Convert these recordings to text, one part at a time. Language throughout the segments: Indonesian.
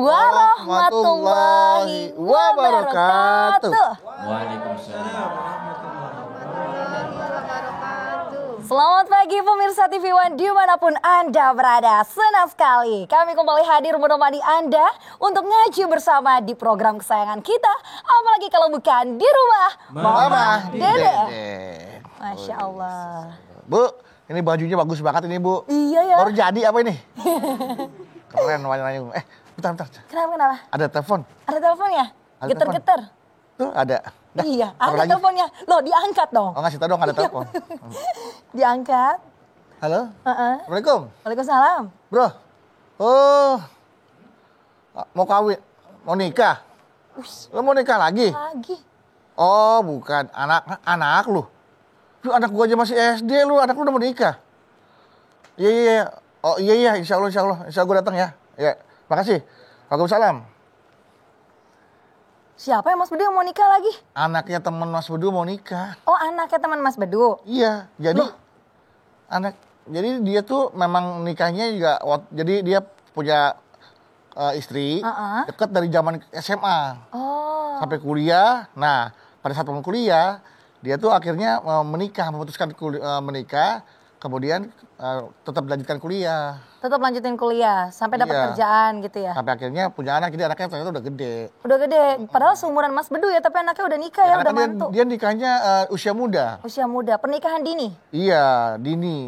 warahmatullahi wabarakatuh. Waalaikumsalam. Selamat pagi pemirsa TV One dimanapun Anda berada. Senang sekali kami kembali hadir menemani Anda untuk ngaji bersama di program kesayangan kita. Apalagi kalau bukan di rumah Mama Dede. Masya Allah. Bu, ini bajunya bagus banget ini Bu. Iya ya. Baru jadi apa ini? Keren warnanya. Bentar. Kenapa? Ada telepon. Ada teleponnya? Ada Geter-geter. Tuh ada. Dah, Iya, taruh ada lagi. teleponnya. Loh, diangkat dong. Oh ngasih tau dong ada telepon. Diangkat. Halo? Assalamualaikum. Waalaikumsalam. Bro. Oh. Mau kawin? Mau nikah? Lo mau nikah lagi? Lagi. Oh bukan. Anak lu. Lu anak gua aja masih SD lu. Anak lu udah mau nikah. Iya. Oh iya. Insya Allah gua datang ya. Ya. Makasih. Waalaikumsalam. Siapa yang Mas Bedu yang mau nikah lagi? Anaknya temen Mas Bedu mau nikah. Oh, anaknya teman Mas Bedu. Iya, jadi jadi dia tuh memang nikahnya juga, jadi dia punya istri dekat dari zaman SMA sampai kuliah. Nah, pada saat mau kuliah, dia tuh akhirnya memutuskan menikah, kemudian tetap lanjutkan kuliah. Tetap lanjutin kuliah sampai dapat kerjaan gitu ya. Sampai akhirnya punya anak, jadi anaknya ternyata udah gede. Udah gede, padahal seumuran Mas Bedu ya, tapi anaknya udah nikah ya, udah mantu. Dia nikahnya usia muda. Usia muda, pernikahan dini. Iya,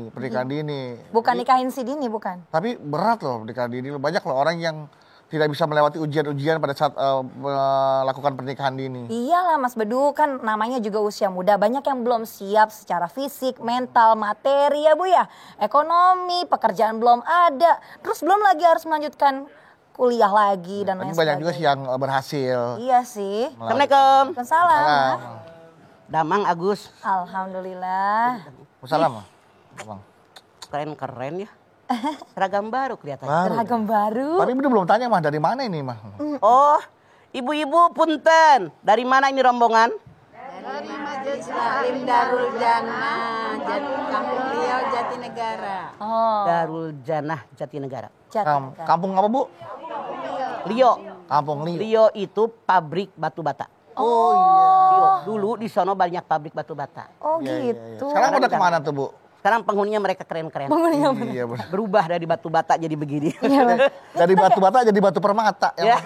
pernikahan dini. Bukan nikahin si dini, bukan. Tapi berat loh pernikahan dini. Banyak loh orang yang tidak bisa melewati ujian-ujian pada saat melakukan pernikahan dini. Iyalah Mas Bedu, kan namanya juga usia muda. Banyak yang belum siap secara fisik, mental, materi ya Bu ya. Ekonomi, pekerjaan belum ada. Terus belum lagi harus melanjutkan kuliah lagi dan lain sebagainya. Banyak juga sih yang berhasil. Iya sih. Assalamualaikum. Waalaikumsalam. Damang Agus. Alhamdulillah. Waalaikumsalam. Abang. Keren ya. Seragam baru kelihatannya. Seragam baru. Tapi belum tanya mah dari mana ini mah. Oh, ibu-ibu punten. Dari mana ini rombongan? Dari Majelis Taklim Darul Jannah, Kampung Liau, Jatinegara. Oh. Darul Jannah Jatinegara. Kampung apa Bu? Lio. Kampung Lio. Lio itu pabrik batu bata. Oh iya. Lio. Dulu di sono banyak pabrik batu bata. Oh Iya. gitu. Sekarang udah kemana tuh Bu? Sekarang penghuninya mereka keren-keren. Iya benar. Berubah dari batu bata jadi begini. Dari batu bata jadi batu permata. Ya,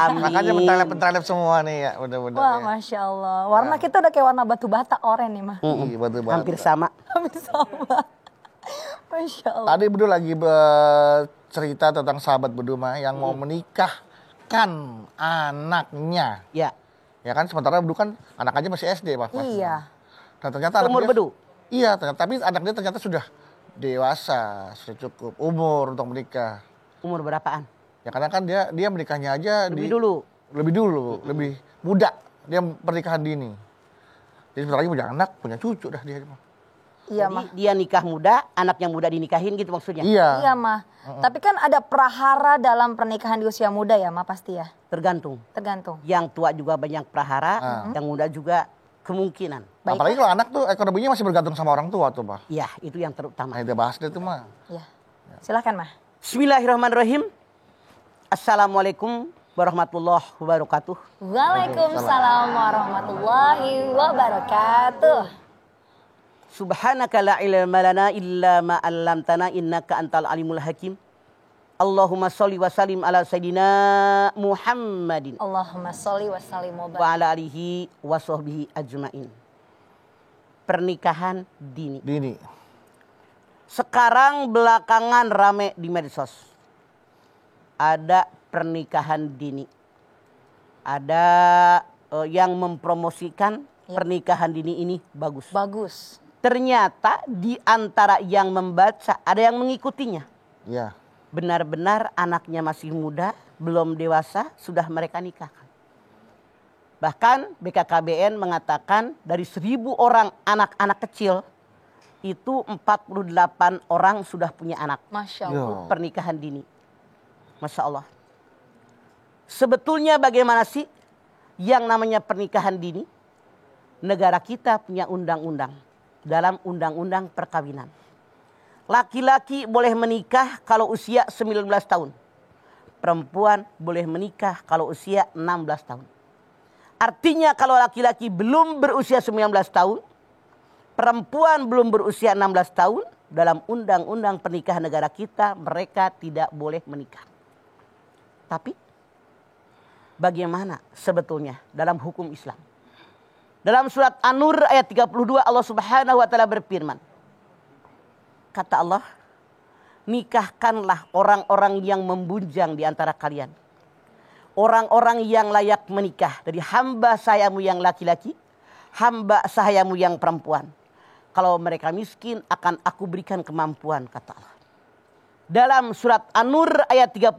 amin. Makanya mentalep semua nih ya. Udah. Wah, Masya Allah. Warna kita udah kayak warna batu bata oranye nih mah. Iya, batu bata. Hampir sama. Hampir sama. Masya Allah. Tadi Bedu lagi cerita tentang sahabat Bedu mah yang mau menikahkan anaknya. Ya. Ya kan sementara Bedu kan anak aja masih SD Pak. Iya. Dan ternyata Umur Bedu? Iya, tapi anak dia ternyata sudah dewasa, sudah cukup umur untuk menikah. Umur berapaan? Ya karena kan dia menikahnya aja Lebih dulu, lebih muda. Dia pernikahan dini. Jadi sebentar lagi punya anak, punya cucu dah dia. Iya, Jadi Mah. dia nikah muda, anak yang muda dinikahin gitu maksudnya? Iya, Mah. Tapi kan ada prahara dalam pernikahan di usia muda ya, Mah, pasti ya? Tergantung. Yang tua juga banyak prahara, yang muda juga kemungkinan. Baik. Apalagi kalau anak tuh ekonominya masih bergantung sama orang tua tuh, Pak. Iya, itu yang terutama. Nah, itu bahas deh tuh, Mah. Iya. Silahkan, Mah. Bismillahirrahmanirrahim. Assalamualaikum warahmatullahi wabarakatuh. Waalaikumsalam warahmatullahi wabarakatuh. Subhanaka la ilma lana illa ma 'allamtana innaka antal alimul hakim. Allahumma sholli wa sallim ala sayyidina Muhammadin Allahumma sholli wa sallim wa wa ala alihi wa sahbihi ajmain. Pernikahan dini. Sekarang belakangan rame di medsos. Ada pernikahan dini. Ada yang mempromosikan pernikahan dini ini bagus. Ternyata di antara yang membaca ada yang mengikutinya. Iya. Benar-benar anaknya masih muda, belum dewasa, sudah mereka nikahkan. Bahkan BKKBN mengatakan dari 1.000 orang anak-anak kecil, itu 48 orang sudah punya anak. Masya Allah. Pernikahan dini. Masya Allah. Sebetulnya bagaimana sih yang namanya pernikahan dini? Negara kita punya undang-undang. Dalam undang-undang perkawinan. Laki-laki boleh menikah kalau usia 19 tahun. perempuan boleh menikah kalau usia 16 tahun. Artinya kalau laki-laki belum berusia 19 tahun, perempuan belum berusia 16 tahun, dalam undang-undang pernikahan negara kita mereka tidak boleh menikah. Tapi bagaimana sebetulnya dalam hukum Islam? Dalam surat An-Nur ayat 32 Allah Subhanahu wa taala berfirman. Kata Allah, nikahkanlah orang-orang yang membujang di antara kalian. Orang-orang yang layak menikah dari hamba sahayamu yang laki-laki, hamba sahayamu yang perempuan. Kalau mereka miskin akan aku berikan kemampuan, kata Allah. Dalam surat An-Nur ayat 32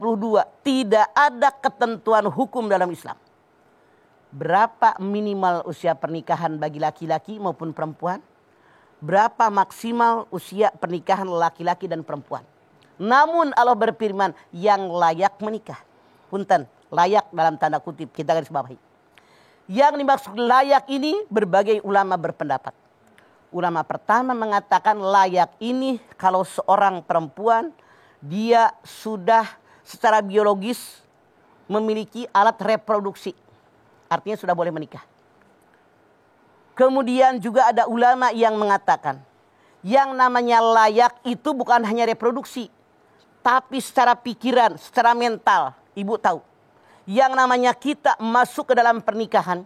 tidak ada ketentuan hukum dalam Islam. Berapa minimal usia pernikahan bagi laki-laki maupun perempuan? Berapa maksimal usia pernikahan laki-laki dan perempuan? Namun Allah berfirman yang layak menikah. Punten, layak dalam tanda kutip, kita garis bawahi. Yang dimaksud layak ini berbagai ulama berpendapat. Ulama pertama mengatakan layak ini kalau seorang perempuan dia sudah secara biologis memiliki alat reproduksi. Artinya sudah boleh menikah. Kemudian juga ada ulama yang mengatakan yang namanya layak itu bukan hanya reproduksi. Tapi secara pikiran, secara mental. Ibu tahu. Yang namanya kita masuk ke dalam pernikahan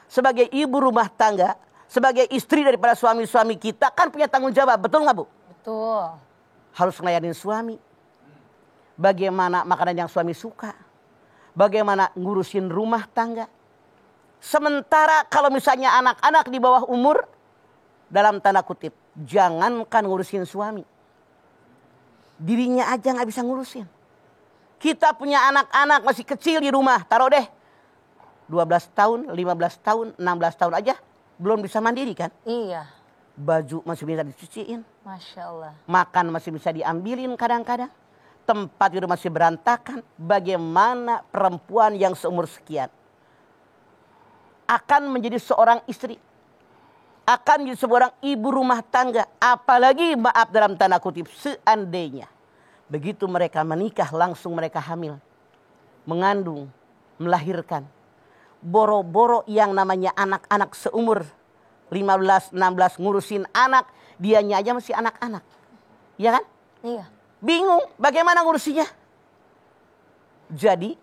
sebagai ibu rumah tangga, sebagai istri daripada suami-suami kita kan punya tanggung jawab. Betul nggak Bu? Betul. Harus ngelayanin suami. Bagaimana makanan yang suami suka. Bagaimana ngurusin rumah tangga. Sementara kalau misalnya anak-anak di bawah umur, dalam tanda kutip, jangankan ngurusin suami. Dirinya aja nggak bisa ngurusin. Kita punya anak-anak masih kecil di rumah, taruh deh. 12 tahun, 15 tahun, 16 tahun aja belum bisa mandiri kan? Iya. Baju masih bisa dicuciin. Masya Allah. Makan masih bisa diambilin kadang-kadang. Tempat tidur masih berantakan. Bagaimana perempuan yang seumur sekian akan menjadi seorang istri, akan menjadi seorang ibu rumah tangga. Apalagi maaf dalam tanda kutip seandainya begitu mereka menikah langsung mereka hamil, mengandung, melahirkan. Boro-boro yang namanya anak-anak seumur 15, 16 ngurusin anak, dianya aja masih anak-anak. Iya kan? Iya. Bingung bagaimana ngurusinya. Jadi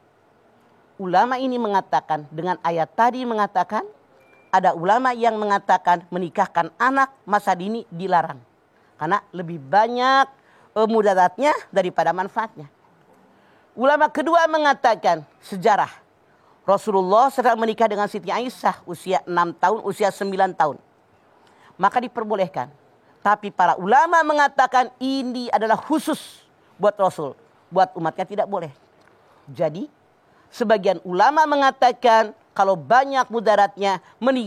ulama ini mengatakan dengan ayat tadi mengatakan ada ulama yang mengatakan menikahkan anak masa dini dilarang. Karena lebih banyak mudaratnya daripada manfaatnya. Ulama kedua mengatakan sejarah. Rasulullah sedang menikah dengan Siti Aisyah usia 6 tahun, usia 9 tahun. Maka diperbolehkan. Tapi para ulama mengatakan ini adalah khusus buat Rasul. Buat umatnya tidak boleh. Jadi sebagian ulama mengatakan kalau banyak mudaratnya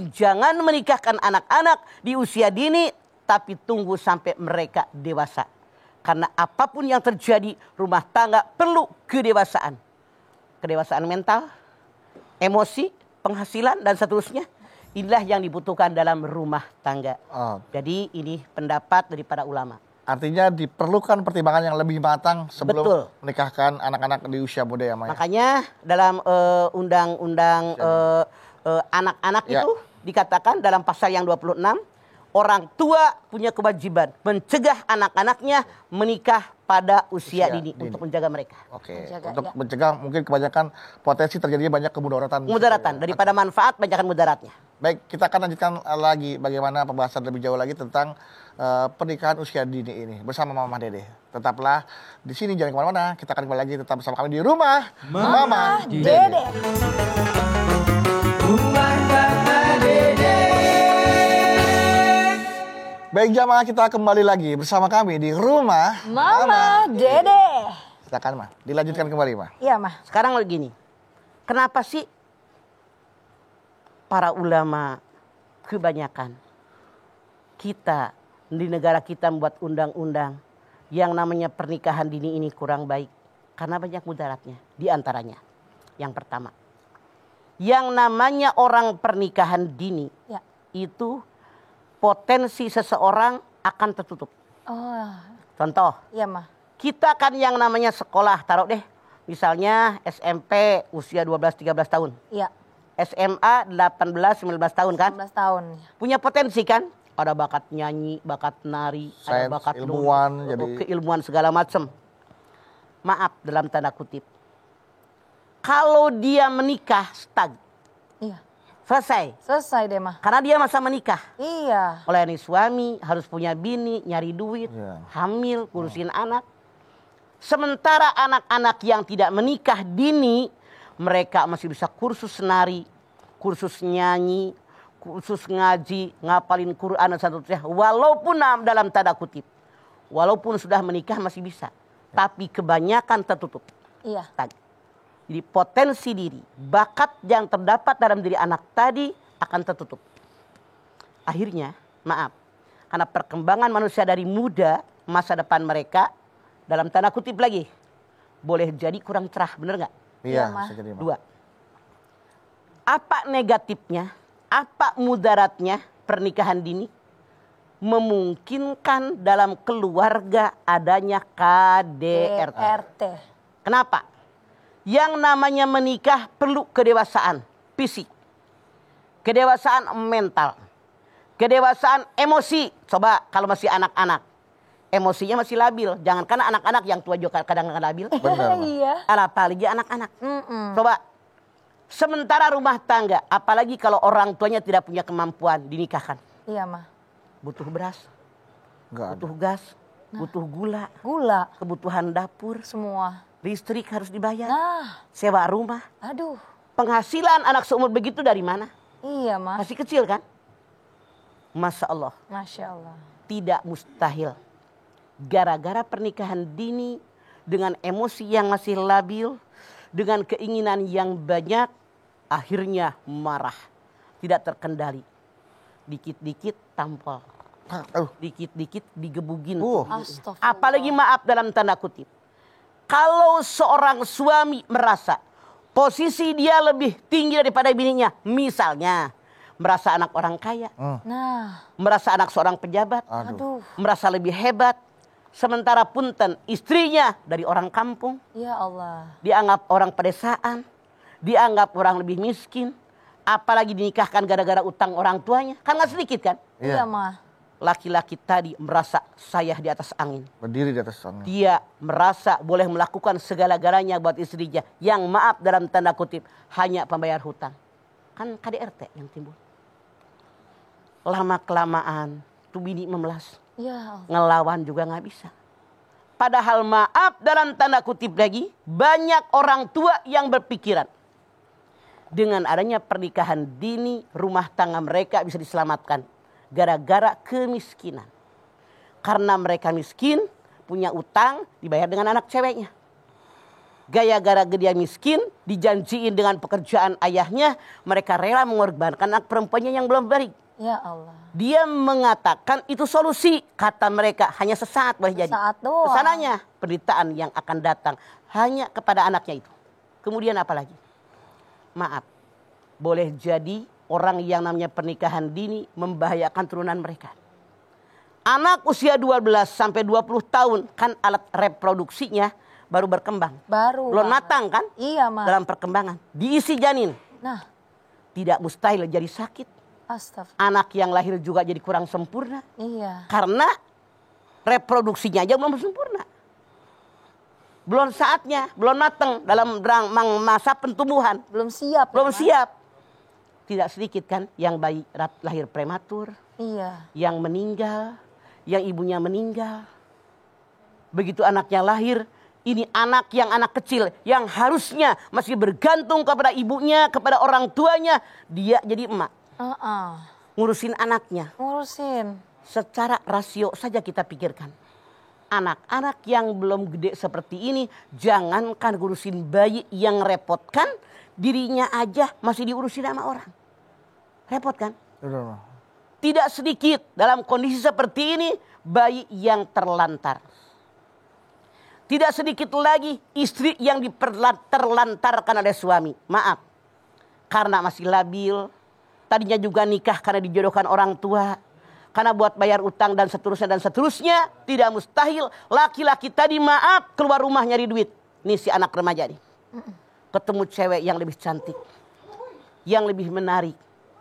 jangan menikahkan anak-anak di usia dini. Tapi tunggu sampai mereka dewasa. Karena apapun yang terjadi rumah tangga perlu kedewasaan. Kedewasaan mental, emosi, penghasilan dan seterusnya. Inilah yang dibutuhkan dalam rumah tangga. Jadi ini pendapat daripada ulama. Artinya diperlukan pertimbangan yang lebih matang sebelum Betul. menikahkan anak-anak di usia muda ya Maya. Makanya dalam undang-undang anak-anak Ya. itu dikatakan dalam pasal yang 26, orang tua punya kewajiban mencegah anak-anaknya menikah pada usia dini untuk menjaga mereka. Oke, Menjaga, untuk ya. mencegah mungkin kebanyakan potensi terjadinya banyak kemudaratan. Mudaratan daripada manfaat banyakkan mudaratnya. Baik, kita akan lanjutkan lagi bagaimana pembahasan lebih jauh lagi tentang pernikahan usia dini ini bersama Mama Dede. Tetaplah di sini, jangan kemana-mana. Kita akan kembali lagi tetap bersama kami di rumah Mama Dede. Baik jamaah, kita kembali lagi bersama kami di rumah Mama Dede. Silakan Ma, dilanjutkan kembali Ma. Iya mah. Sekarang begini, kenapa sih para ulama kebanyakan kita di negara kita membuat undang-undang yang namanya pernikahan dini ini kurang baik? Karena banyak mudaratnya. Di antaranya, yang pertama, yang namanya orang pernikahan dini Ya. itu potensi seseorang akan tertutup. Oh, Contoh, iya mah. kita kan yang namanya sekolah, taruh deh Misalnya SMP usia 12-13 tahun. Iya. SMA 18-19 tahun kan? 19 tahun. Punya potensi kan? Ada bakat nyanyi, bakat nari, ada Sains, bakat ilmuwan, keilmuan segala macam. Maaf dalam tanda kutip. Kalau dia menikah stag, Iya. selesai deh mah. karena dia masa menikah. Iya. Melayani suami, harus punya bini, nyari duit, Iya. hamil, ngurusin anak. Sementara anak-anak yang tidak menikah dini, mereka masih bisa kursus nari, kursus nyanyi, kursus ngaji, ngapalin Quran dan seterusnya. Walaupun dalam tanda kutip, walaupun sudah menikah masih bisa. Tapi kebanyakan tertutup. Iya. Jadi potensi diri, bakat yang terdapat dalam diri anak tadi akan tertutup. Akhirnya, maaf, karena perkembangan manusia dari muda, masa depan mereka, dalam tanda kutip lagi, boleh jadi kurang cerah, bener nggak? Iya, Ma. bisa jadi, Ma. 2. Apa negatifnya, apa mudaratnya pernikahan dini? Memungkinkan dalam keluarga adanya KDRT. RT. Kenapa? Yang namanya menikah perlu kedewasaan fisik, kedewasaan mental, kedewasaan emosi. Coba kalau masih anak-anak, emosinya masih labil. Jangankan anak-anak yang tua juga kadang-kadang labil. Benar, Ma. Iya. Apalagi anak-anak. Coba. Sementara rumah tangga, apalagi kalau orang tuanya tidak punya kemampuan dinikahkan. Iya mah. Butuh beras, Nggak ada. butuh gas, butuh gula, Gula. kebutuhan dapur, Semua. listrik harus dibayar, Nah. sewa rumah. Aduh. Penghasilan anak seumur begitu dari mana? Iya mah. Masih kecil kan? Masya Allah, Masya Allah. tidak mustahil. Gara-gara pernikahan dini dengan emosi yang masih labil, dengan keinginan yang banyak, akhirnya marah, tidak terkendali. Dikit-dikit tampol, dikit-dikit digebugin. Astagfirullah. Apalagi maaf dalam tanda kutip. Kalau seorang suami merasa posisi dia lebih tinggi daripada bininya, misalnya merasa anak orang kaya, Nah. merasa anak seorang pejabat, Aduh. merasa lebih hebat, sementara punten istrinya dari orang kampung, Ya Allah. dianggap orang pedesaan, dianggap orang lebih miskin, apalagi dinikahkan gara-gara utang orang tuanya, kan nggak sedikit kan? Iya mah. Laki-laki tadi merasa saya di atas angin. Berdiri di atas sana. Dia merasa boleh melakukan segala-galanya buat istrinya. Yang maaf dalam tanda kutip hanya pembayar hutang. Kan KDRT yang timbul. Lama-kelamaan tuh bini memelas. Ya Allah. Ngelawan juga nggak bisa. Padahal maaf dalam tanda kutip lagi. Banyak orang tua yang berpikiran. Dengan adanya pernikahan dini, rumah tangga mereka bisa diselamatkan. Gara-gara kemiskinan. Karena mereka miskin, punya utang, dibayar dengan anak ceweknya. Gaya-gara dia miskin, dijanjiin dengan pekerjaan ayahnya, mereka rela mengorbankan anak perempuannya yang belum balik. Ya Allah. Dia mengatakan itu solusi, kata mereka, hanya sesaat boleh jadi. Sesaat doang. Kesananya penderitaan yang akan datang hanya kepada anaknya itu. Kemudian apa lagi? Maaf, boleh jadi orang yang namanya pernikahan dini membahayakan turunan mereka. Anak usia 12 sampai 20 tahun kan alat reproduksinya baru berkembang. Baru. Belum banget. matang kan? Iya mah. Dalam perkembangan. Diisi janin. Nah. Tidak mustahil jadi sakit. Astagfirullah. Anak yang lahir juga jadi kurang sempurna. Iya. Karena reproduksinya aja belum sempurna. Belum saatnya, belum matang dalam masa pertumbuhan. Belum siap. Belum ya, Mah? siap. Tidak sedikit kan yang bayi lahir prematur, Iya. yang meninggal, yang ibunya meninggal. Begitu anaknya lahir, ini anak kecil yang harusnya masih bergantung kepada ibunya, kepada orang tuanya. Dia jadi emak, ngurusin anaknya. Ngurusin. Secara rasio saja kita pikirkan. Anak-anak yang belum gede seperti ini, jangankan ngurusin bayi yang repotkan, dirinya aja masih diurusin sama orang. Repot kan? Tidak sedikit dalam kondisi seperti ini, bayi yang terlantar. Tidak sedikit lagi istri yang terlantarkan oleh suami. Maaf, karena masih labil, tadinya juga nikah karena dijodohkan orang tua, karena buat bayar utang dan seterusnya, tidak mustahil laki-laki tadi maaf keluar rumah nyari duit. nih si anak remaja nih. Ketemu cewek yang lebih cantik, yang lebih menarik.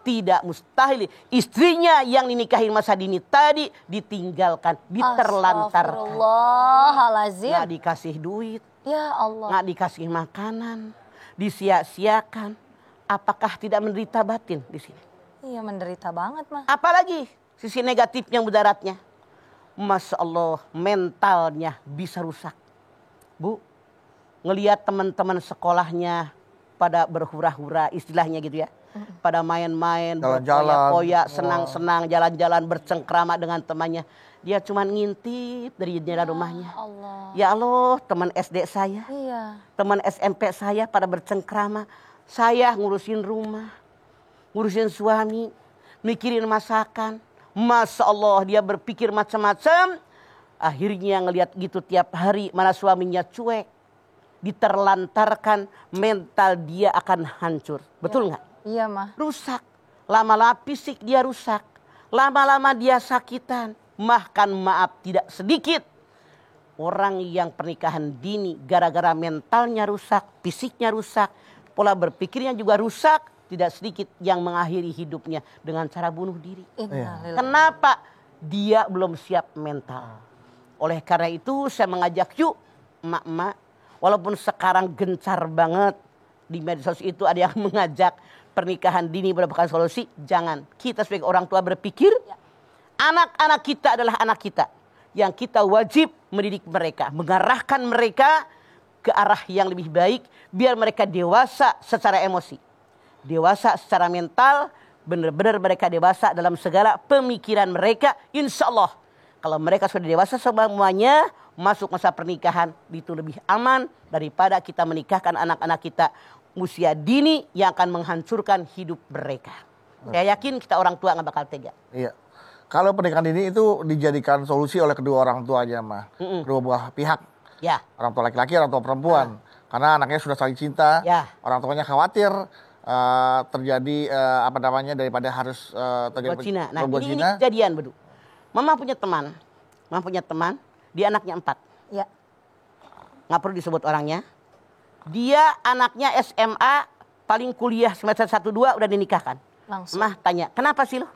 Tidak mustahil istrinya yang dinikahin masa dini tadi ditinggalkan, diterlantarkan. Astagfirullahalazim. Nggak dikasih duit, Ya Allah. nggak dikasih makanan, disia-siakan. Apakah tidak menderita batin di sini? Iya menderita banget mah. Apalagi sisi negatifnya mudaratnya. Masya Allah, mentalnya bisa rusak. Bu, ngelihat teman-teman sekolahnya pada berhura-hura, istilahnya gitu ya. Pada main-main, berpoya-poya, senang-senang, jalan-jalan, bercengkrama dengan temannya. Dia cuma ngintip dari jendela rumahnya. Allah. Ya Allah, teman SD saya, Iya. teman SMP saya pada bercengkrama. Saya ngurusin rumah, ngurusin suami, mikirin masakan. Masya Allah, dia berpikir macam-macam. Akhirnya ngelihat gitu tiap hari, mana suaminya cuek, diterlantarkan, mental dia akan hancur. Betul nggak? Iya mah. Rusak. Lama-lama fisik dia rusak. Lama-lama dia sakitan. Bahkan maaf tidak sedikit orang yang pernikahan dini gara-gara mentalnya rusak, fisiknya rusak, pola berpikirnya juga rusak. Tidak sedikit yang mengakhiri hidupnya dengan cara bunuh diri. Innalillahi. Kenapa? Dia belum siap mental. Oleh karena itu saya mengajak yuk emak-emak, walaupun sekarang gencar banget di medsos itu ada yang mengajak pernikahan dini merupakan solusi. Jangan. Kita sebagai orang tua berpikir anak-anak kita adalah anak kita. Yang kita wajib mendidik mereka. Mengarahkan mereka ke arah yang lebih baik. Biar mereka dewasa secara emosi. Dewasa secara mental. Benar-benar mereka dewasa dalam segala pemikiran mereka. Insya Allah. Kalau mereka sudah dewasa semuanya. Masuk masa pernikahan. Itu lebih aman daripada kita menikahkan anak-anak kita usia dini yang akan menghancurkan hidup mereka. Saya yakin kita orang tua nggak bakal tega. Iya. Kalau pernikahan dini itu dijadikan solusi oleh kedua orang tuanya mah. Kedua buah pihak. Ya. Orang tua laki-laki, orang tua perempuan. Karena anaknya sudah saling cinta. Ya. Orang tuanya khawatir terjadi daripada harus terjadi Buat Cina. Nah berbuat ini zina. kejadian bedu. Mama punya teman. Dia anaknya 4. Ya. Nggak perlu disebut orangnya. Dia anaknya SMA, paling kuliah semester 1-2 udah dinikahkan. Langsung. Mah tanya, kenapa sih lo?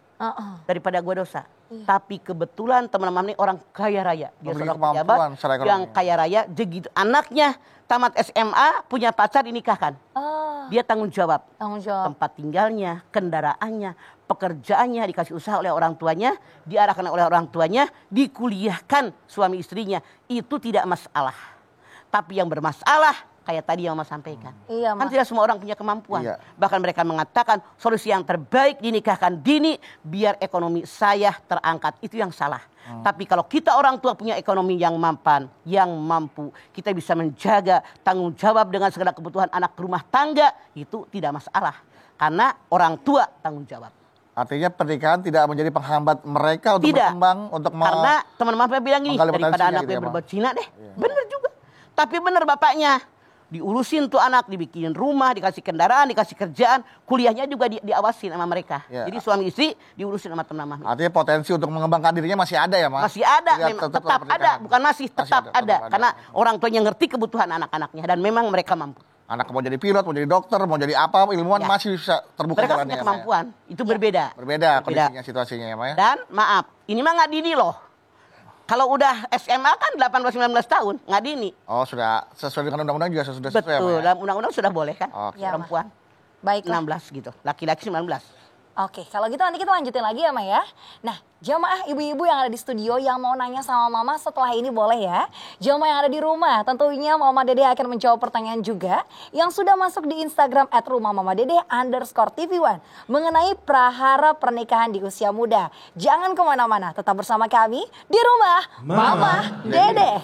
Daripada gue dosa. Iya. Tapi kebetulan teman-teman ini orang kaya raya. Dia Memiliki seorang kemampuan pejabat secara ekonomi. yang kaya raya. Begitu anaknya tamat SMA, punya pacar dinikahkan. Dia tanggung jawab. Tanggung jawab. Tempat tinggalnya, kendaraannya, pekerjaannya dikasih usaha oleh orang tuanya, diarahkan oleh orang tuanya, dikuliahkan suami istrinya. Itu tidak masalah. Tapi yang bermasalah kayak tadi yang Mama sampaikan. Iya, Kan Mas. tidak semua orang punya kemampuan. Iya. Bahkan mereka mengatakan solusi yang terbaik dinikahkan dini biar ekonomi saya terangkat. Itu yang salah. Tapi kalau kita orang tua punya ekonomi yang mampan, yang mampu, kita bisa menjaga tanggung jawab dengan segala kebutuhan anak rumah tangga, itu tidak masalah. Karena orang tua tanggung jawab. Artinya pernikahan tidak menjadi penghambat mereka untuk Tidak. berkembang, untuk Karena teman-teman saya bilang gini, menggali daripada potensinya anaknya gitu ya, Bang. berbuat zina deh. Bener juga. Tapi bener bapaknya. Diurusin tuh anak, dibikinin rumah, dikasih kendaraan, dikasih kerjaan. Kuliahnya juga diawasin sama mereka. Ya. Jadi suami istri diurusin sama teman-teman. artinya potensi untuk mengembangkan dirinya masih ada ya, Mas? Masih ada, Jadi memang tetap tetap pernikahan. ada. Bukan masih, tetap ada. tetap Karena orang tuanya ngerti kebutuhan anak-anaknya. Dan memang mereka mampu. Anak mau jadi pilot, mau jadi dokter, mau jadi apa, ilmuwan Ya. masih bisa terbuka Mereka jalannya. punya ya, Mas, ya? kemampuan. Itu berbeda. Berbeda kondisinya, situasinya ya, Mas ya? Dan maaf, ini mah nggak dini loh. Kalau udah SMA kan 18-19 tahun, nggak dini. Oh, sudah sesuai dengan undang-undang juga sudah sesuai ya, Betul, Mas ya? dalam undang-undang sudah boleh kan? Oke. Ya, Perempuan Baiklah. 16 gitu, laki-laki 19. Oke, kalau gitu nanti kita lanjutin lagi ya, Ma ya. Nah, jamaah ibu-ibu yang ada di studio yang mau nanya sama Mama setelah ini boleh ya. Jamaah yang ada di rumah, tentunya Mama Dede akan menjawab pertanyaan juga yang sudah masuk di Instagram @rumahmamadede_tv1 mengenai prahara pernikahan di usia muda. Jangan kemana-mana, tetap bersama kami di rumah Mama Dede.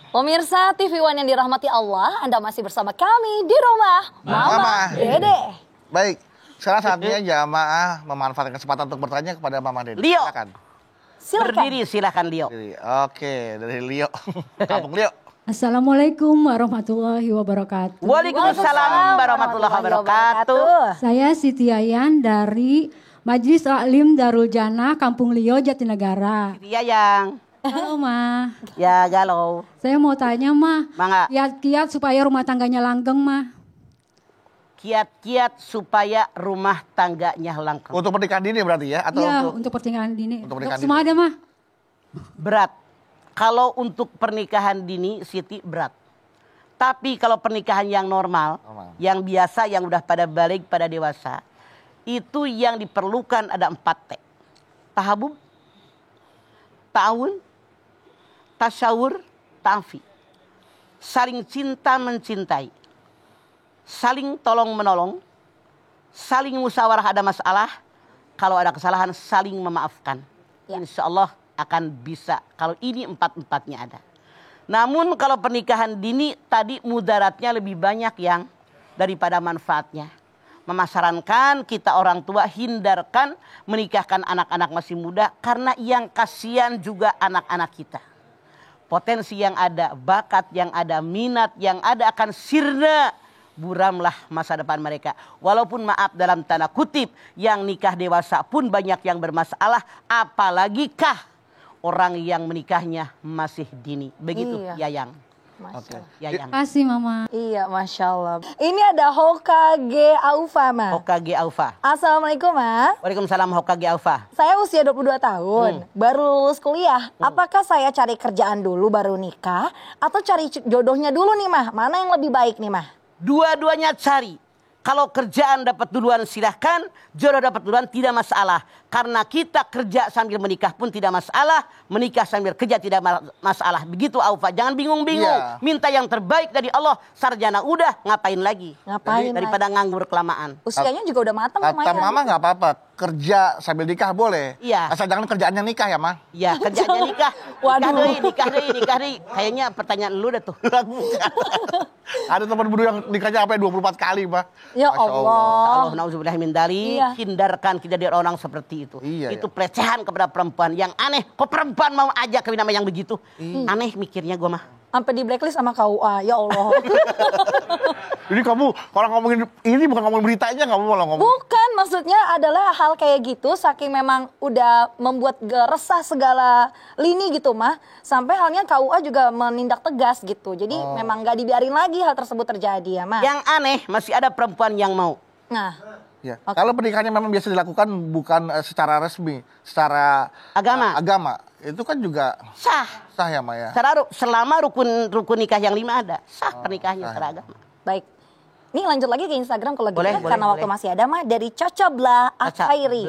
Pemirsa TV One yang dirahmati Allah, Anda masih bersama kami di rumah Mama Dede. Baik, sekarang saatnya jamaah memanfaatkan kesempatan untuk bertanya kepada Mama Dede. Leo. Silakan. Silakan. Berdiri silakan Leo. Oke, dari Leo. Kampung Leo. Assalamualaikum warahmatullahi wabarakatuh. Waalaikumsalam warahmatullahi wabarakatuh. Saya Siti Yayan dari Majelis Taklim Darul Jannah Kampung Lio Jatinegara. Iya yang. Halo Ma. Ya galau. Saya mau tanya Ma, Mangga. kiat-kiat supaya rumah tangganya langgeng Ma. Kiat-kiat supaya rumah tangganya langgeng. Untuk pernikahan dini berarti ya? Atau Iya, untuk pernikahan dini. Untuk pernikahan semua ada Ma. Berat. Kalau untuk pernikahan dini Siti berat. Tapi kalau pernikahan yang normal, yang biasa, yang udah pada balik, pada dewasa, itu yang diperlukan ada 4 T. Tahabub, ta'awun, tasyawur, ta'afi. Saling cinta mencintai. Saling tolong menolong. Saling musyawarah ada masalah. Kalau ada kesalahan saling memaafkan. Insya Allah akan bisa kalau ini 4-4-nya ada. Namun kalau pernikahan dini tadi mudaratnya lebih banyak yang daripada manfaatnya. Memasarankan kita orang tua hindarkan menikahkan anak-anak masih muda karena yang kasihan juga anak-anak kita. Potensi yang ada, bakat yang ada, minat yang ada akan sirna. Buramlah masa depan mereka. Walaupun maaf dalam tanda kutip yang nikah dewasa pun banyak yang bermasalah. Apalagi kah orang yang menikahnya masih dini. Begitu Yayang. Masya Allah. Yayang. Terima kasih Mama. Iya, Masya Allah. Ini ada Hokage Aufa, Ma. Hokage Aufa. Assalamualaikum, Ma. Waalaikumsalam Hokage Aufa. Saya usia 22 tahun, baru lulus kuliah. Apakah saya cari kerjaan dulu baru nikah? Atau cari jodohnya dulu nih, Mah? Mana yang lebih baik nih, Mah? Dua-duanya cari. Kalau kerjaan dapat duluan silahkan, jodoh dapat duluan tidak masalah. Karena kita kerja sambil menikah pun tidak masalah, menikah sambil kerja tidak masalah. Begitu Aufa, jangan bingung-bingung. Iya. Minta yang terbaik dari Allah, sarjana udah, ngapain lagi? Ngapain Daripada nganggur kelamaan. Usianya juga udah matang kata lumayan. mama nggak apa-apa, kerja sambil nikah boleh. Iya. Asal jangan kerjaannya nikah ya, Ma. Ya kerjaannya nikah. Waduh. Nikah deh. Kayaknya pertanyaan lu dah tuh. Ada teman berdua yang nikahnya sampai 24 kali, Ma. Ya Masya Allah. Allah nauzubillah min dzalik, Iya. hindarkan kita dari orang seperti itu. Iya, Itu pelecehan kepada perempuan yang aneh. Kok perempuan mau aja kawin sama yang begitu? Aneh mikirnya gua mah. Sampai di blacklist sama KUA, ya Allah. Jadi kamu kalau ngomongin ini bukan ngomongin beritanya, kamu malah ngomong. Bukan, maksudnya adalah hal kayak gitu saking memang udah membuat resah segala lini gitu, Mah. Sampai halnya KUA juga menindak tegas gitu. Jadi memang gak dibiarin lagi hal tersebut terjadi ya, Mah. Yang aneh masih ada perempuan yang mau. Nah, Ya. Kalau pernikahannya memang biasa dilakukan bukan secara resmi, secara agama, itu kan juga sah ya, Ma ya. Selama rukun nikah yang 5 ada, sah pernikahannya secara agama. baik. Ini lanjut lagi ke Instagram kalau gitu Boleh, ya, karena waktu boleh. masih ada, Mah. Dari Cocobla Akhairi.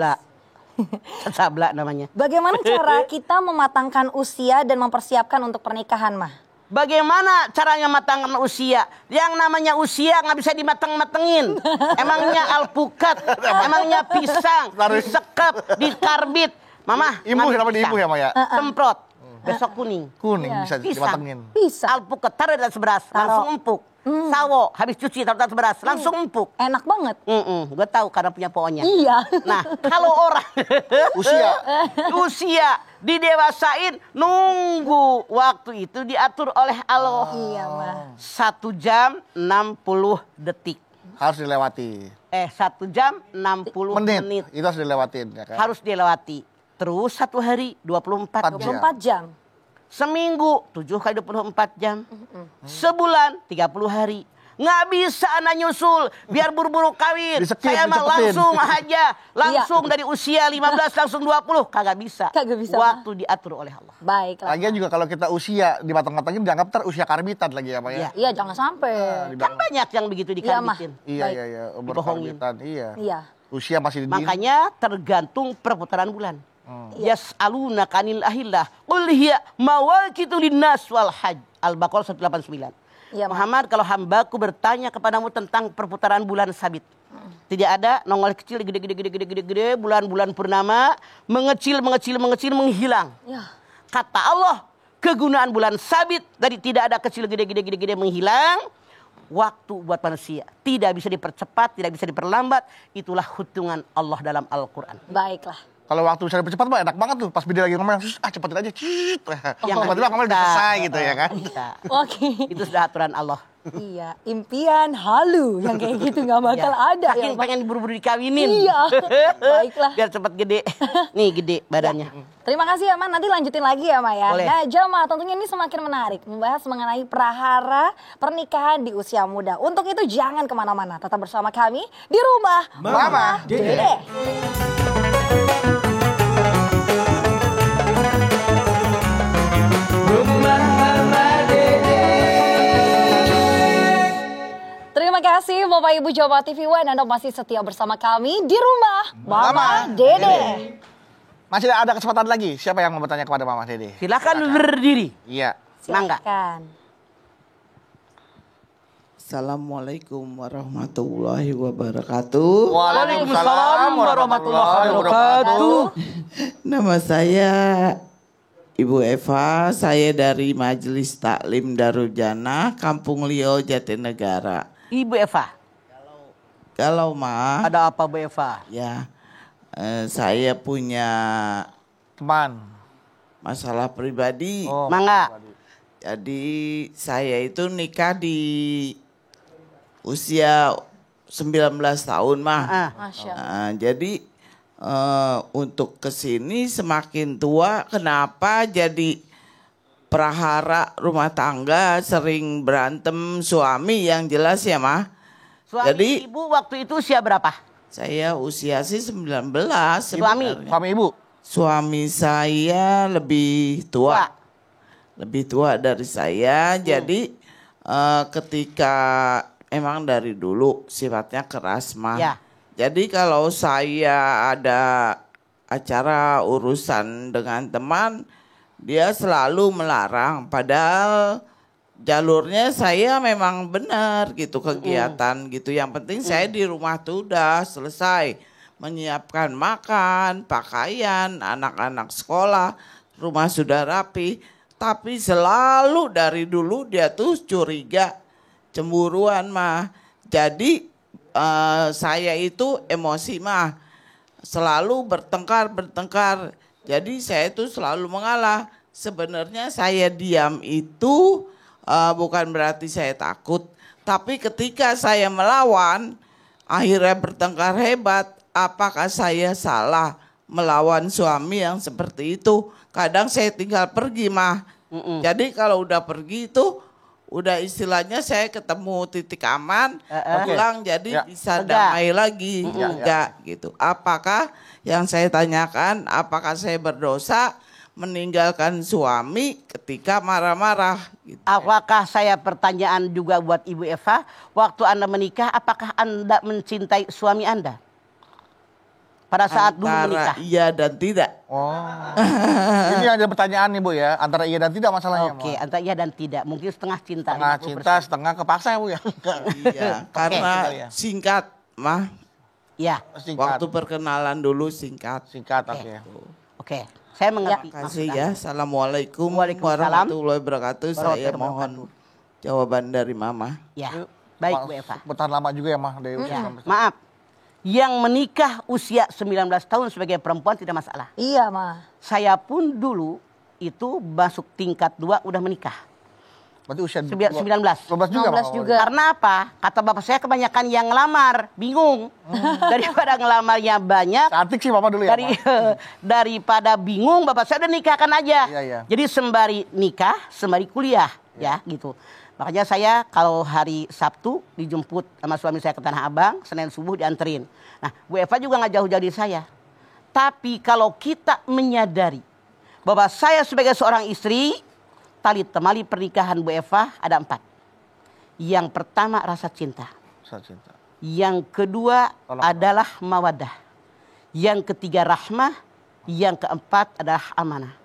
Cacabla namanya. Bagaimana cara kita mematangkan usia dan mempersiapkan untuk pernikahan, Mah? Bagaimana caranya matangkan usia? Yang namanya usia nggak bisa dimateng-matengin. Emangnya alpukat, emangnya pisang, disekap, dikarbit. Mama, Imbuh namanya pisang. imbuh ya, Ma ya. Semprot, besok kuning. Kuning bisa Pisang. dimatengin. Bisa. Alpukat taruh di atas beras, langsung empuk. Sawo, habis cuci taruh di atas beras, langsung empuk. Enak banget. Gue tahu karena punya pohonnya. Iya. Nah, kalau orang usia didewasain, nunggu waktu itu diatur oleh Allah. Iya, Mah. 1 jam 60 detik. Harus dilewati. 1 jam 60 menit. Itu harus dilewatin ya kan. Harus dilewati. Terus 1 hari 24 4 jam. Seminggu 7 kali 24 jam. Sebulan 30 hari. Nggak bisa anak nyusul biar buru-buru kawin. Disekip, Saya mah dicepetin. langsung aja. Langsung dari usia 15 langsung 20. Kagak bisa. Kagak bisa, Waktu diatur oleh Allah. Baiklah. Lagian juga kalau kita usia dimatang-matangin dianggap usia karbitan lagi ya, Ma ya. Iya, jangan sampai. Kan banyak yang begitu Iya, Mah. dikarbitin. Iya, Baik. iya, iya. Umur Dibohongin. karbitan, iya. Iya. Usia masih di Makanya tergantung perputaran bulan. Yas'aluna kanil ahillah. Qul hiya mawaqitu linnas wal hajj. Al-Baqarah 189. Iya, Mah. Muhammad, kalau hambaku bertanya kepadamu tentang perputaran bulan sabit. Tidak ada nongol kecil gede, bulan-bulan purnama mengecil, menghilang. Ya. Kata Allah, kegunaan bulan sabit dari tidak ada kecil gede menghilang. Waktu buat manusia tidak bisa dipercepat, tidak bisa diperlambat. Itulah hitungan Allah dalam Al-Quran. Baiklah. Kalau waktu bisa dipercepat mah enak banget tuh. Pas video lagi ngomong, cepetin aja. Tiba-tiba ngomong udah selesai gitu ya kan. Iya. Oke. Itu sudah aturan Allah. Iya, impian halu yang kayak gitu nggak bakal ada. Saking pengen buru-buru dikawinin. Iya. Baiklah. Biar cepet gede. Nih gede badannya. Terima kasih ya, Man. Nanti lanjutin lagi ya, Ma ya. Boleh. Nah, Jamaah, tentunya ini semakin menarik membahas mengenai prahara pernikahan di usia muda. Untuk itu jangan kemana-mana, tetap bersama kami di rumah Mama Dede. Terima kasih Bapak Ibu Jawa TV One, Anda masih setia bersama kami di rumah Mama Dede. Masih ada kesempatan lagi. Siapa yang mau bertanya kepada Mama Dede? Silakan berdiri. Iya. Mangga. Silakan. Assalamualaikum warahmatullahi wabarakatuh. Waalaikumsalam warahmatullahi wabarakatuh. Nama saya Ibu Eva, saya dari Majelis Taklim Darul Jannah, Kampung Lio, Jatinegara. Ibu Eva. Kalau Ma, Ada apa Bu Eva? ya saya punya Teman. masalah pribadi. Oh, Mangga. Jadi saya itu nikah di usia 19 tahun mah. Masya Allah. Nah, jadi untuk kesini semakin tua, kenapa jadi prahara rumah tangga, sering berantem suami yang jelas ya mah. Suami Jadi ibu waktu itu usia berapa? saya usia sih 19 Suami? sebenarnya. Suami Ibu. Suami saya lebih tua. Lebih tua dari saya. Jadi ketika emang dari dulu sifatnya keras mah. Ya. Jadi kalau saya ada acara urusan dengan teman, dia selalu melarang. Padahal jalurnya saya memang benar gitu kegiatan gitu. Yang penting saya di rumah tuh udah selesai. Menyiapkan makan, pakaian, anak-anak sekolah, rumah sudah rapi. Tapi selalu dari dulu dia tuh curiga, cemburuan mah. Jadi saya itu emosi mah. Selalu bertengkar. Jadi saya itu selalu mengalah. Sebenarnya saya diam itu bukan berarti saya takut. Tapi ketika saya melawan, akhirnya bertengkar hebat. Apakah saya salah melawan suami yang seperti itu? Kadang saya tinggal pergi mah. Jadi kalau udah pergi itu udah istilahnya saya ketemu titik aman, pulang jadi bisa damai lagi. Enggak gitu. Apakah yang saya tanyakan, apakah saya berdosa meninggalkan suami ketika marah-marah gitu. Apakah saya pertanyaan juga buat Ibu Eva, waktu Anda menikah apakah Anda mencintai suami Anda? Pada saat dulu menikah. Antara iya dan tidak. Oh. Ini ada pertanyaan nih Bu ya, antara iya dan tidak masalahnya. Oke, antara iya dan tidak. Mungkin setengah cinta. Setengah 50%. cinta, setengah kepaksa ya Bu ya. Iya, karena singkat mah. Ya, Singkat. Waktu perkenalan dulu singkat. Singkat, oke. oke. Saya mengerti. Terima kasih ya. Assalamualaikum Waalaikumsalam. warahmatullahi wabarakatuh. Saya Warahmatullahi mohon jawaban dari Mama. Ya, baik Bu Eva. Bertahan lama juga ya Mah dari usia 19. Maaf, yang menikah usia 19 tahun sebagai perempuan tidak masalah. Iya, Ma. Saya pun dulu itu masuk tingkat 2 udah menikah. Berarti usia 19. 12 juga. 19 juga. Karena apa? Kata bapak saya kebanyakan yang ngelamar, bingung. Daripada ngelamarnya banyak, Cantik sih Mama dulu ya. daripada bingung, bapak saya udah nikahkan aja. Iya, iya. Jadi sembari nikah, sembari kuliah, ya gitu. Makanya saya kalau hari Sabtu dijemput sama suami saya ke Tanah Abang, Senin subuh dianterin. Nah, Bu Eva juga nggak jauh-jauh dari saya. Tapi kalau kita menyadari bahwa saya sebagai seorang istri, tali temali pernikahan Bu Eva ada 4. Yang pertama rasa cinta. Rasa cinta. Yang kedua adalah mawadah. Yang ketiga rahmah. Yang keempat adalah amanah.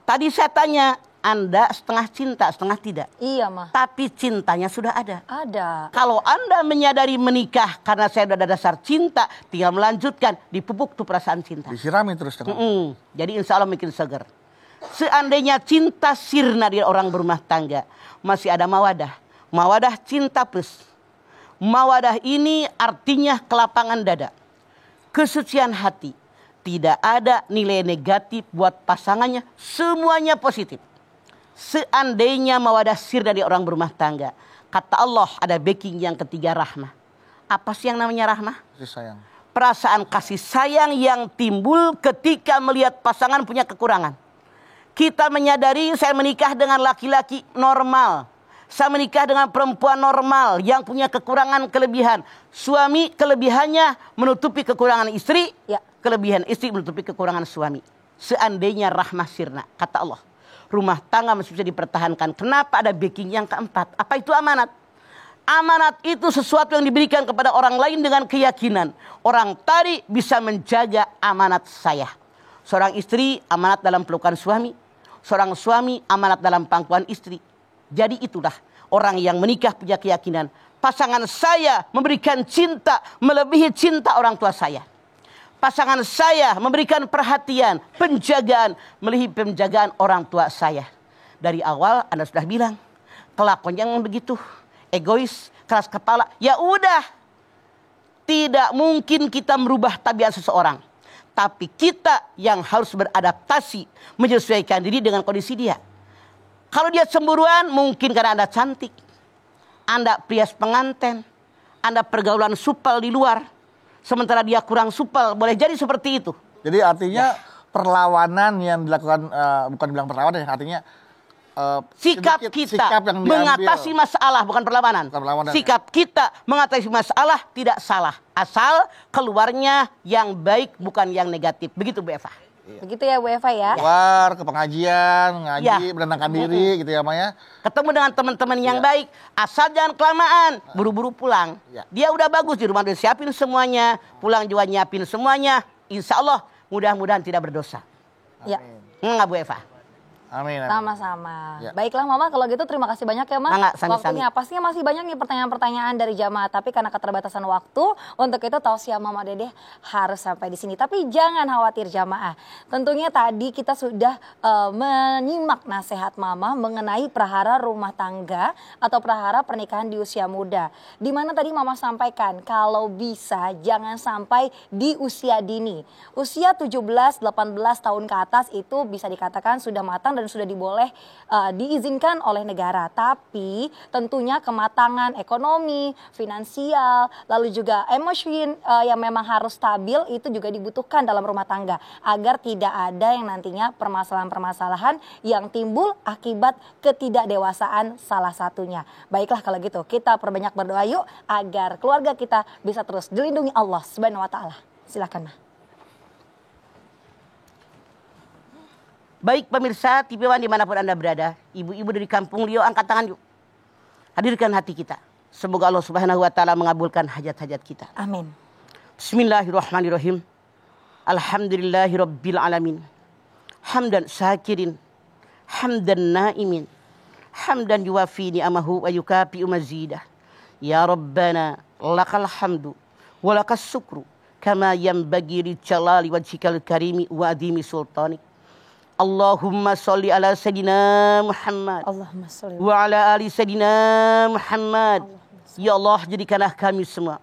Tadi saya tanya, Anda setengah cinta, setengah tidak. Iya, Ma. Tapi cintanya sudah ada. Ada. Kalau Anda menyadari menikah karena saya sudah ada dasar cinta, tinggal melanjutkan, dipupuk tuh perasaan cinta. Disirami terus kan. Jadi insya Allah makin seger. Seandainya cinta sirna di orang berumah tangga, masih ada mawadah. Mawadah cinta plus. Mawadah ini artinya kelapangan dada, kesucian hati. Tidak ada nilai negatif buat pasangannya, semuanya positif. Seandainya mawadah sir dari orang berumah tangga, kata Allah ada backing yang ketiga, rahmah. Apa sih yang namanya rahmah? Kasih sayang. Perasaan kasih sayang yang timbul ketika melihat pasangan punya kekurangan. Kita menyadari saya menikah dengan laki-laki normal. Saya menikah dengan perempuan normal yang punya kekurangan kelebihan. Suami kelebihannya menutupi kekurangan istri. Ya. Kelebihan istri menutupi kekurangan suami. Seandainya rahmah sirna, kata Allah, rumah tangga masih bisa dipertahankan. Kenapa ada backing yang keempat? Apa itu amanat? Amanat itu sesuatu yang diberikan kepada orang lain dengan keyakinan. Orang tadi bisa menjaga amanat saya. Seorang istri amanat dalam pelukan suami. Seorang suami amanat dalam pangkuan istri. Jadi itulah orang yang menikah punya keyakinan. Pasangan saya memberikan cinta melebihi cinta orang tua saya. Pasangan saya memberikan perhatian, penjagaan melebihi penjagaan orang tua saya. Dari awal Anda sudah bilang, kelakuannya yang begitu egois, keras kepala. Ya udah, tidak mungkin kita merubah tabiat seseorang. Tapi kita yang harus beradaptasi, menyesuaikan diri dengan kondisi dia. Kalau dia cemburuan, mungkin karena Anda cantik. Anda prias penganten. Anda pergaulan supel di luar. Sementara dia kurang supel. Boleh jadi seperti itu. Jadi artinya perlawanan yang dilakukan, bukan bilang perlawanan ya, artinya sikap kita yang diambil. mengatasi masalah, bukan perlawanan. Bukan perlawanan. Sikap kita mengatasi masalah tidak salah. Asal keluarnya yang baik, bukan yang Negatif. Begitu Bu Eva. Begitu ya Bu Eva ya. Keluar ke pengajian, ngaji, Ya. menenangkan diri gitu ya Maya. Ketemu dengan teman-teman yang baik. Asal jangan kelamaan. Buru-buru pulang. Ya. Dia udah bagus di rumah, udah siapin semuanya. Pulang juga nyiapin semuanya. Insya Allah mudah-mudahan tidak berdosa. Ya. Enggak Bu Eva? Amin. amin. Sama-sama. Ya. Baiklah Mama, kalau gitu terima kasih banyak ya Mas. Enggak, sami-sami. Waktunya pastinya masih banyak nih pertanyaan-pertanyaan dari jamaah, tapi karena keterbatasan waktu, untuk itu tausiah Mama Dede harus sampai di sini. Tapi jangan khawatir jamaah. Tentunya tadi kita sudah menyimak nasihat Mama mengenai prahara rumah tangga atau prahara pernikahan di usia muda. Di mana tadi Mama sampaikan kalau bisa jangan sampai di usia dini. Usia 17-18 tahun ke atas itu bisa dikatakan sudah matang dan sudah diizinkan oleh negara. Tapi tentunya kematangan ekonomi, finansial, lalu juga emosi yang memang harus stabil itu juga dibutuhkan dalam rumah tangga. Agar tidak ada yang nantinya permasalahan-permasalahan yang timbul akibat ketidakdewasaan salah satunya. Baiklah kalau gitu kita perbanyak berdoa yuk agar keluarga kita bisa terus dilindungi Allah Subhanahu wa taala. Silakan Ma. Baik pemirsa TV One dimanapun Anda berada, ibu-ibu dari Kampung Lio angkat tangan yuk. Hadirkan hati kita. Semoga Allah Subhanahu wa taala mengabulkan hajat-hajat kita. Amin. Bismillahirrahmanirrahim. Alhamdulillahirabbil alamin. Hamdan syakirin, hamdan naimin, hamdan yuwafi ni'amahu wa yukafi'u mazidah. Ya Rabbana lakal hamdu wa lakas syukru kama yanbaghi li jalali wajhikal karimi wa adimi sultanik. Allahumma sholli ala sayyidina Muhammad Allahumma sholli wa ala ali sayyidina Muhammad. Ya Allah, jadikanlah kami semua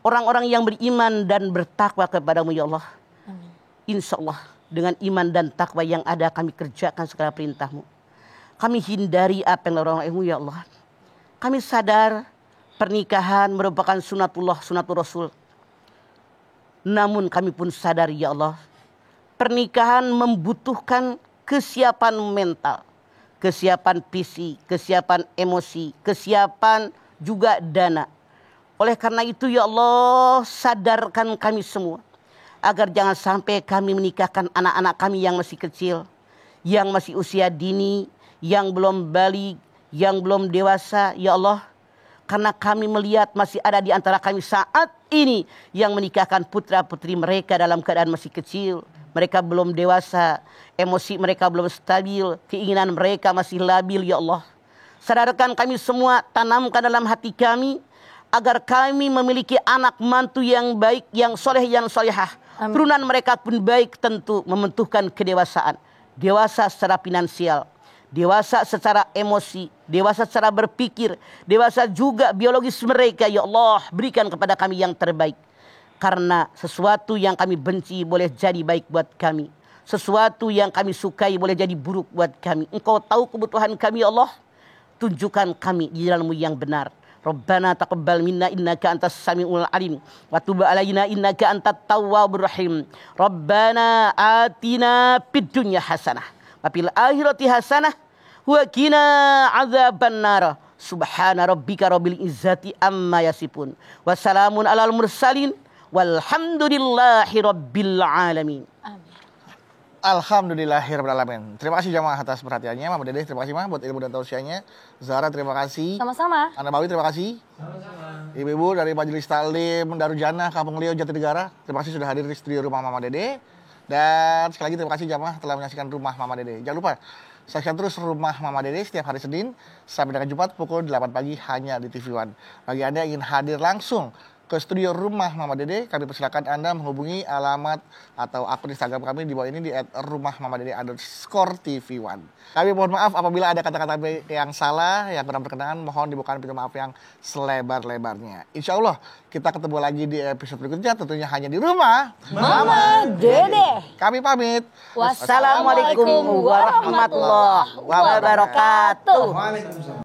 orang-orang yang beriman dan bertakwa kepadamu ya Allah. Amin. Insya Allah dengan iman dan takwa yang ada kami kerjakan segala perintahmu. Kami hindari apa yang larang-larangmu ya Allah. Kami sadar pernikahan merupakan sunatullah, sunatul Rasul. Namun kami pun sadar ya Allah, pernikahan membutuhkan kesiapan mental, kesiapan fisik, kesiapan emosi, kesiapan juga dana. Oleh karena itu ya Allah, sadarkan kami semua agar jangan sampai kami menikahkan anak-anak kami yang masih kecil, yang masih usia dini, yang belum balik, yang belum dewasa ya Allah. Karena kami melihat masih ada di antara kami saat ini yang menikahkan putra-putri mereka dalam keadaan masih kecil. Mereka belum dewasa, emosi mereka belum stabil, keinginan mereka masih labil ya Allah. Sadarkan kami semua, tanamkan dalam hati kami agar kami memiliki anak mantu yang baik, yang soleh, yang solehah. Turunan mereka pun baik, tentu membentukkan kedewasaan. Dewasa secara finansial, dewasa secara emosi, dewasa secara berpikir, dewasa juga biologis mereka ya Allah. Berikan kepada kami yang terbaik. Karena sesuatu yang kami benci boleh jadi baik buat kami. Sesuatu yang kami sukai boleh jadi buruk buat kami. Engkau tahu kebutuhan kami ya Allah. Tunjukkan kami di jalan-Mu yang benar. Rabbana taqabbal minna innaka antas samiul alim wa tub alaina innaka antat tawwabur rahim. Rabbana atina fid dunya hasanah wa fil akhirati hasanah wa qina adzabannar. Subhana rabbika rabbil izzati amma yasifun. Wassalamun alal mursalin walhamdulillahi rabbil alamin. Alhamdulillahirrahmanirrahim. Terima kasih jamaah atas perhatiannya. Mama Dede terima kasih Mah buat ilmu dan tausiahnya. Zahra terima kasih. Sama-sama. Anda Bawi terima kasih. Sama-sama. Ibu-ibu dari Majelis Taklim Darul Jannah Kampung Liau Jatinegara, terima kasih sudah hadir di studio Rumah Mama Dede. Dan sekali lagi terima kasih jamaah telah menyaksikan Rumah Mama Dede. Jangan lupa saksikan terus Rumah Mama Dede setiap hari Senin sampai dengan Jumat pukul 8 pagi hanya di TV One. Bagi Anda yang ingin hadir langsung ke studio Rumah Mama Dede, kami persilakan Anda menghubungi alamat atau akun Instagram kami di bawah ini di @rumahmamadede_TV1. Kami mohon maaf apabila ada kata-kata yang salah, yang kurang berkenan, mohon dibukakan pintu maaf yang selebar-lebarnya. Insya Allah kita ketemu lagi di episode berikutnya, tentunya hanya di Rumah Mama Dede. Kami pamit. Wassalamualaikum warahmatullahi wabarakatuh. Waalaikumsalam.